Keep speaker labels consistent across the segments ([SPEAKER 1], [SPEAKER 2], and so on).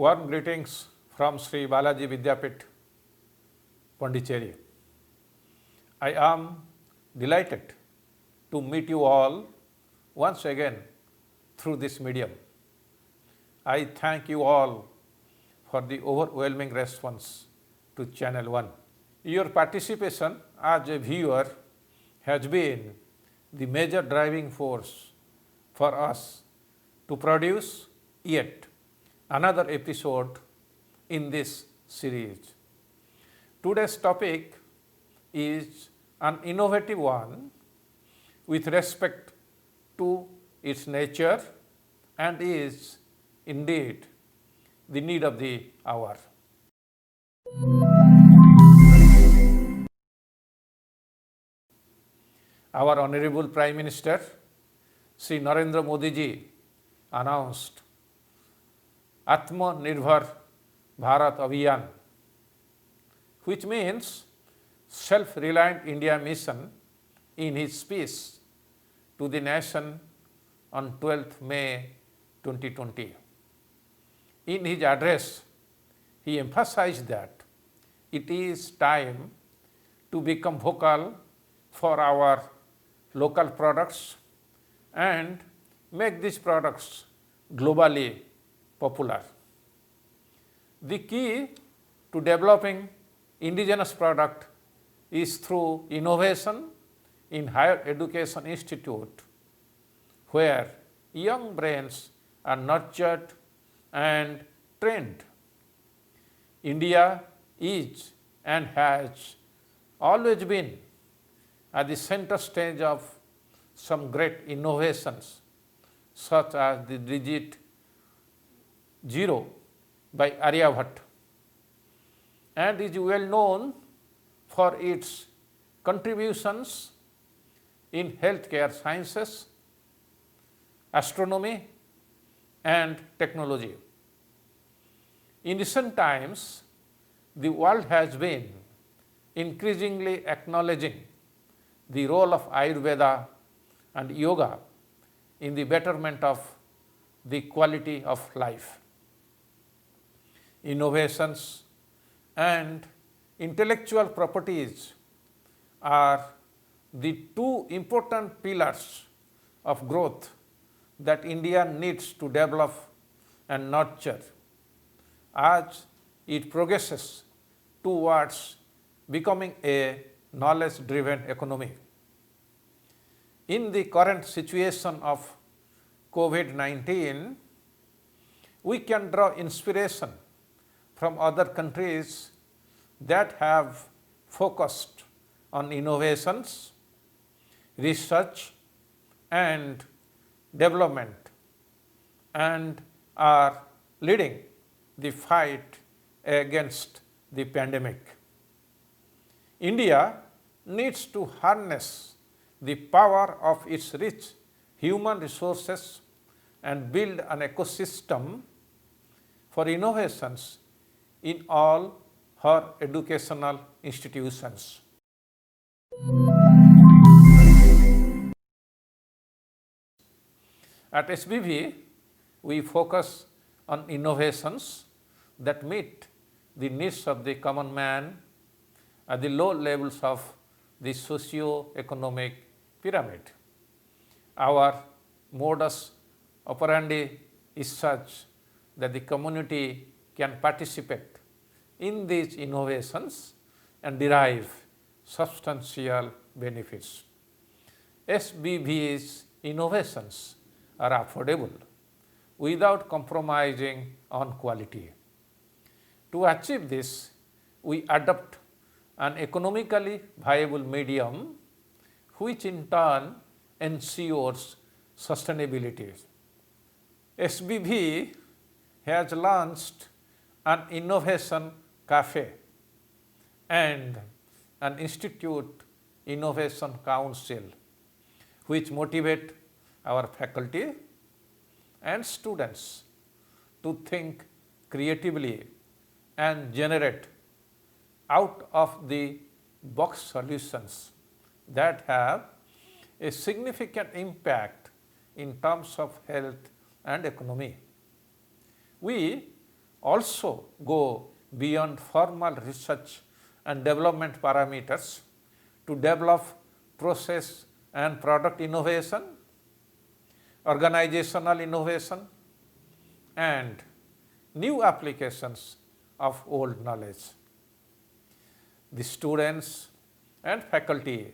[SPEAKER 1] Warm greetings from Sri Balaji Vidyapith, Pondicherry. I am delighted to meet you all once again through this medium. I thank you all for the overwhelming response to Channel 1. Your participation as a viewer has been the major driving force for us to produce yet another episode in this series. Today's topic is an innovative one with respect to its nature and is indeed the need of the hour. Our Honorable Prime Minister, Sri Narendra Modi ji, announced Atmanirbhar Bharat Abhiyan, which means self-reliant India mission, in his speech to the nation on 12th May 2020. In his address, he emphasized that it is time to become vocal for our local products and make these products globally popular. The key to developing indigenous product is through innovation in higher education institute, where young brains are nurtured and trained. India is and has always been at the center stage of some great innovations, such as the digit zero by Aryabhatta, and is well known for its contributions in healthcare sciences, astronomy and technology. In recent times, the world has been increasingly acknowledging the role of Ayurveda and yoga in the betterment of the quality of life. Innovations and intellectual properties are the two important pillars of growth that India needs to develop and nurture as it progresses towards becoming a knowledge-driven economy. In the current situation of COVID-19, we can draw inspiration from other countries that have focused on innovations, research and development and are leading the fight against the pandemic. India needs to harness the power of its rich human resources and build an ecosystem for innovations in all her educational institutions. At SBV, we focus on innovations that meet the needs of the common man at the low levels of the socio-economic pyramid. Our modus operandi is such that the community can participate in these innovations and derive substantial benefits. SBV's innovations are affordable without compromising on quality. To achieve this, we adopt an economically viable medium which in turn ensures sustainability. SBV has launched an innovation cafe and an institute innovation council which motivate our faculty and students to think creatively and generate out of the box solutions that have a significant impact in terms of health and economy. We also go beyond formal research and development parameters to develop process and product innovation, organizational innovation, and new applications of old knowledge. The students and faculty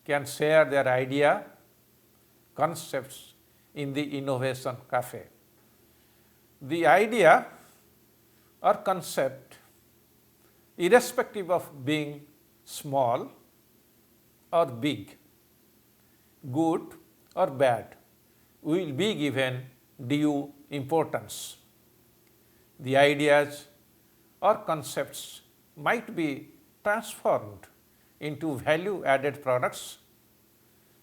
[SPEAKER 1] can share their idea, concepts in the Innovation Cafe. The idea or concept, irrespective of being small or big, good or bad, will be given due importance. The ideas or concepts might be transformed into value-added products,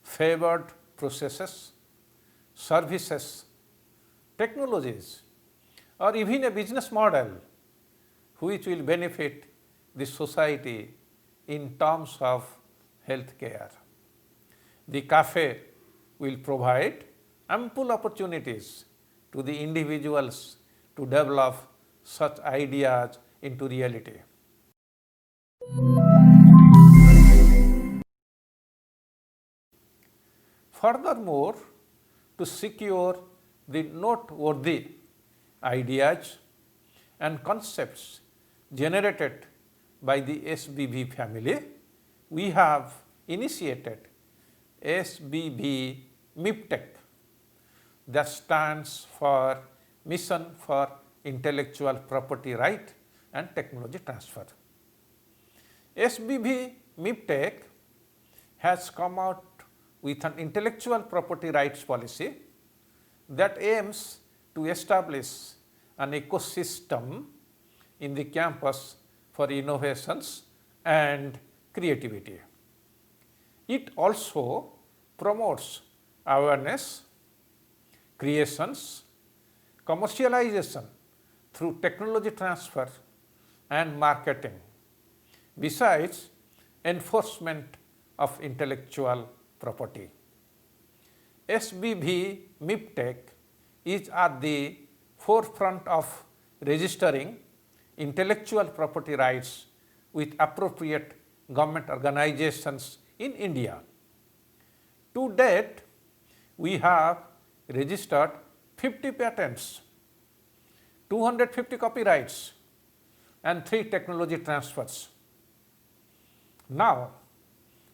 [SPEAKER 1] favored processes, services, technologies, or even a business model which will benefit the society in terms of healthcare. The cafe will provide ample opportunities to the individuals to develop such ideas into reality. Furthermore, to secure the noteworthy ideas and concepts generated by the SBV family, we have initiated SBV MIPTEC, that stands for Mission for Intellectual Property Right and Technology Transfer. SBV MIPTEC has come out with an intellectual property rights policy that aims to establish an ecosystem in the campus for innovations and creativity. It also promotes awareness, creations, commercialization through technology transfer and marketing, besides enforcement of intellectual property. SBV MIPTEC is at the forefront of registering intellectual property rights with appropriate government organizations in India. To date, we have registered 50 patents, 250 copyrights, and 3 technology transfers. Now,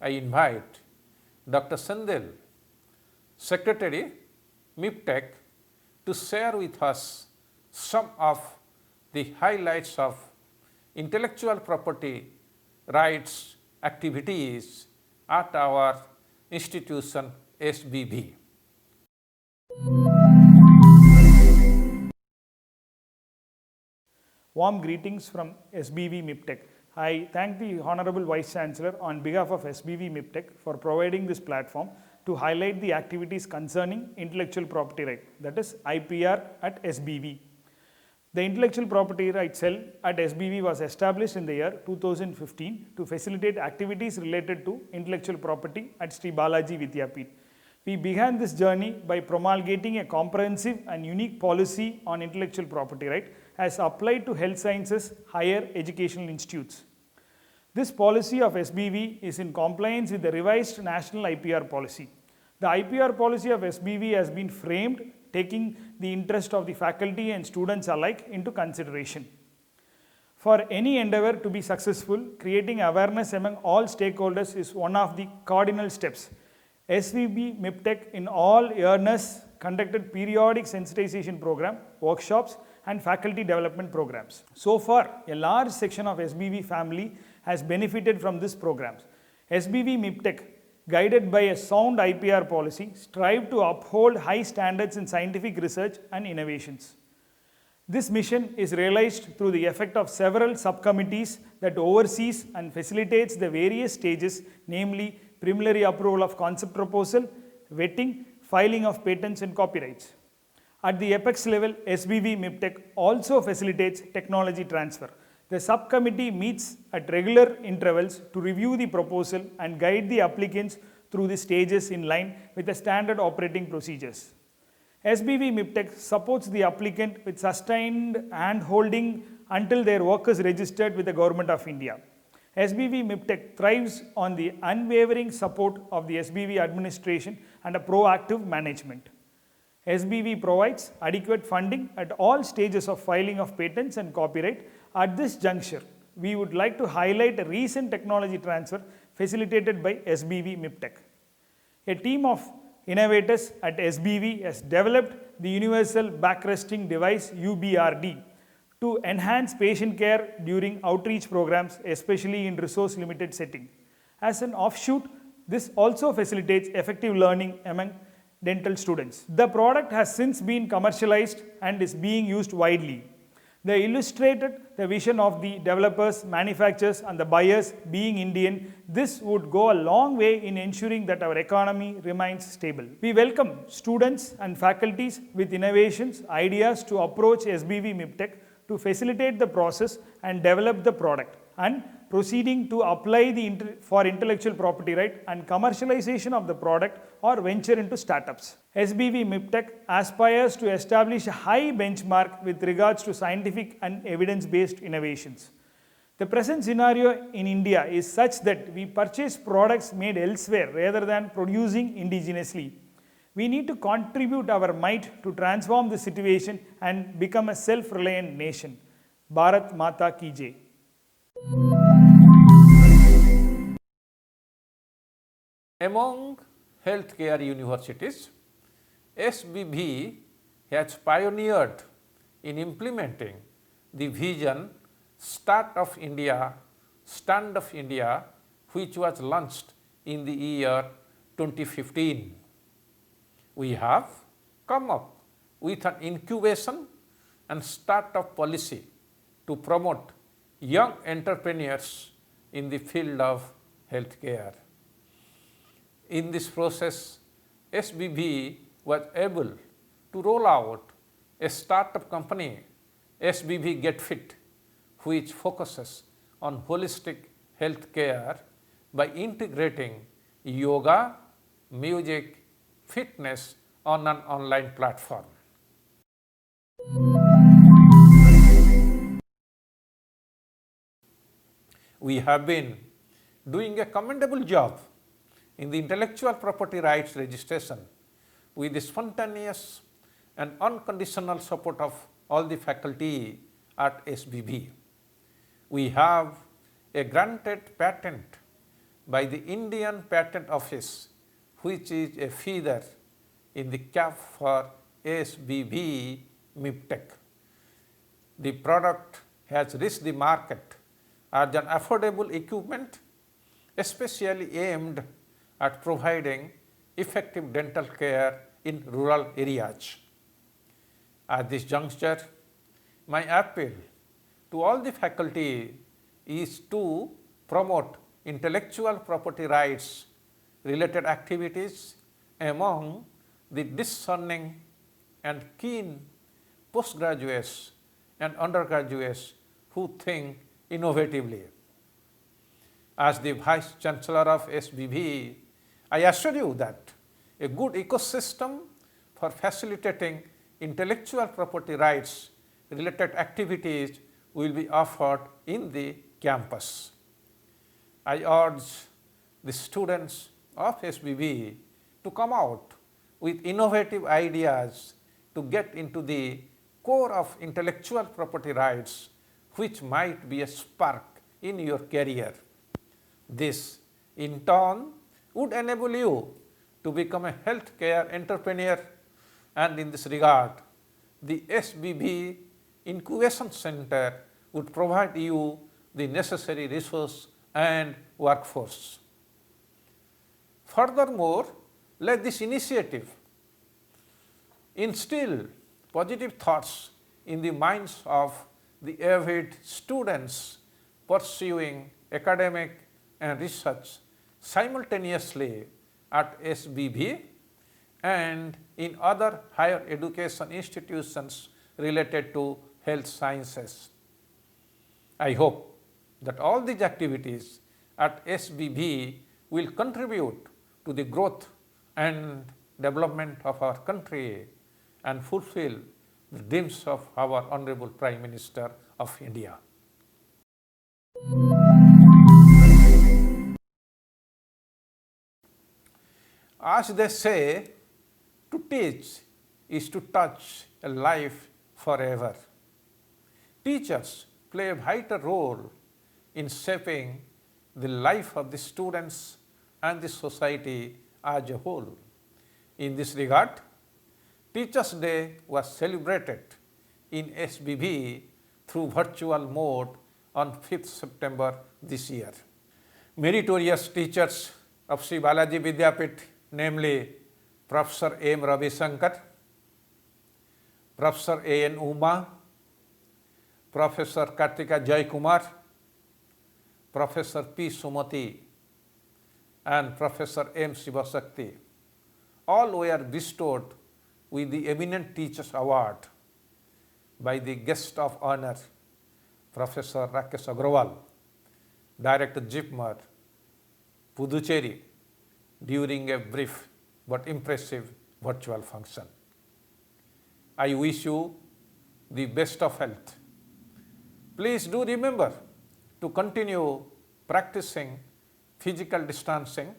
[SPEAKER 1] I invite Dr. Sendil, Secretary, MIPTEC, to share with us some of the highlights of intellectual property rights activities at our institution SBV.
[SPEAKER 2] Warm greetings from SBV MIPTEC. I thank the Honorable Vice Chancellor on behalf of SBV MIPTEC for providing this platform to highlight the activities concerning intellectual property right, that is IPR at SBV. The Intellectual Property Rights Cell at SBV was established in the year 2015 to facilitate activities related to intellectual property at Sri Balaji Vidyapeeth. We began this journey by promulgating a comprehensive and unique policy on intellectual property right as applied to health sciences higher educational institutes. This policy of SBV is in compliance with the revised national IPR policy. The IPR policy of SBV has been framed taking the interest of the faculty and students alike into consideration. For any endeavor to be successful, creating awareness among all stakeholders is one of the cardinal steps. SBV MIPTEC in all earnest conducted periodic sensitization program, workshops, and faculty development programs. So far, a large section of SBV family has benefited from these programs. SBV MIPTEC, guided by a sound IPR policy, strive to uphold high standards in scientific research and innovations. This mission is realized through the effect of several subcommittees that oversees and facilitates the various stages, namely preliminary approval of concept proposal, vetting, filing of patents and copyrights. At the apex level, SBV MIPTEC also facilitates technology transfer. The subcommittee meets at regular intervals to review the proposal and guide the applicants through the stages in line with the standard operating procedures. SBV MIPTech supports the applicant with sustained hand-holding until their work is registered with the Government of India. SBV MIPTech thrives on the unwavering support of the SBV administration and a proactive management. SBV provides adequate funding at all stages of filing of patents and copyright. At this juncture, we would like to highlight a recent technology transfer facilitated by SBV MIPTech. A team of innovators at SBV has developed the Universal Backresting Device UBRD to enhance patient care during outreach programs, especially in resource-limited setting. As an offshoot, this also facilitates effective learning among dental students. The product has since been commercialized and is being used widely. They illustrated the vision of the developers, manufacturers and the buyers being Indian. This would go a long way in ensuring that our economy remains stable. We welcome students and faculties with innovations, ideas to approach SBV MIPTech to facilitate the process and develop the product, and proceeding to apply for intellectual property right and commercialization of the product or venture into startups. SBV MIPTech aspires to establish a high benchmark with regards to scientific and evidence-based innovations. The present scenario in India is such that we purchase products made elsewhere rather than producing indigenously. We need to contribute our might to transform the situation and become a self-reliant nation. Bharat Mata Ki Jai.
[SPEAKER 1] Among healthcare universities, SBV has pioneered in implementing the vision Start of India, Stand of India, which was launched in the year 2015. We have come up with an incubation and startup policy to promote young entrepreneurs in the field of healthcare. In this process, SBV was able to roll out a startup company, SBV GetFit, which focuses on holistic healthcare by integrating yoga, music, fitness on an online platform. We have been doing a commendable job in the intellectual property rights registration with the spontaneous and unconditional support of all the faculty at SBV. We have a granted patent by the Indian Patent Office, which is a feather in the cap for SBV MIPTech. The product has reached the market as an affordable equipment, especially aimed at providing effective dental care in rural areas. At this juncture, my appeal to all the faculty is to promote intellectual property rights related activities among the discerning and keen postgraduates and undergraduates who think innovatively. As the Vice Chancellor of SBV, I assure you that a good ecosystem for facilitating intellectual property rights related activities will be offered in the campus. I urge the students of SBV to come out with innovative ideas to get into the core of intellectual property rights, which might be a spark in your career. This, in turn, would enable you to become a healthcare entrepreneur, and in this regard, the SBV Incubation Center would provide you the necessary resource and workforce. Furthermore, let this initiative instill positive thoughts in the minds of the avid students pursuing academic and research simultaneously at SBV and in other higher education institutions related to health sciences. I hope that all these activities at SBV will contribute to the growth and development of our country and fulfill the dreams of our Honorable Prime Minister of India. As they say, to teach is to touch a life forever. Teachers play a vital role in shaping the life of the students and the society as a whole. In this regard, Teachers' Day was celebrated in SBV through virtual mode on 5th September this year. Meritorious teachers of Sri Balaji Vidyapith, namely Professor M. Ravi Shankar, Professor A. N. Uma, Professor Kartika Jaykumar, Professor P. Sumati, and Professor M. Sivasakti, all were bestowed with the Eminent Teachers Award by the guest of honor, Professor Rakesh Agrawal, Director JIPMER, Puducherry, during a brief but impressive virtual function. I wish you the best of health. Please do remember to continue practicing physical distancing,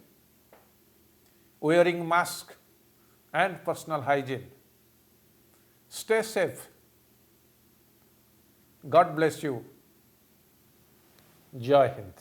[SPEAKER 1] wearing mask and personal hygiene. Stay safe. God bless you. Jai Hind.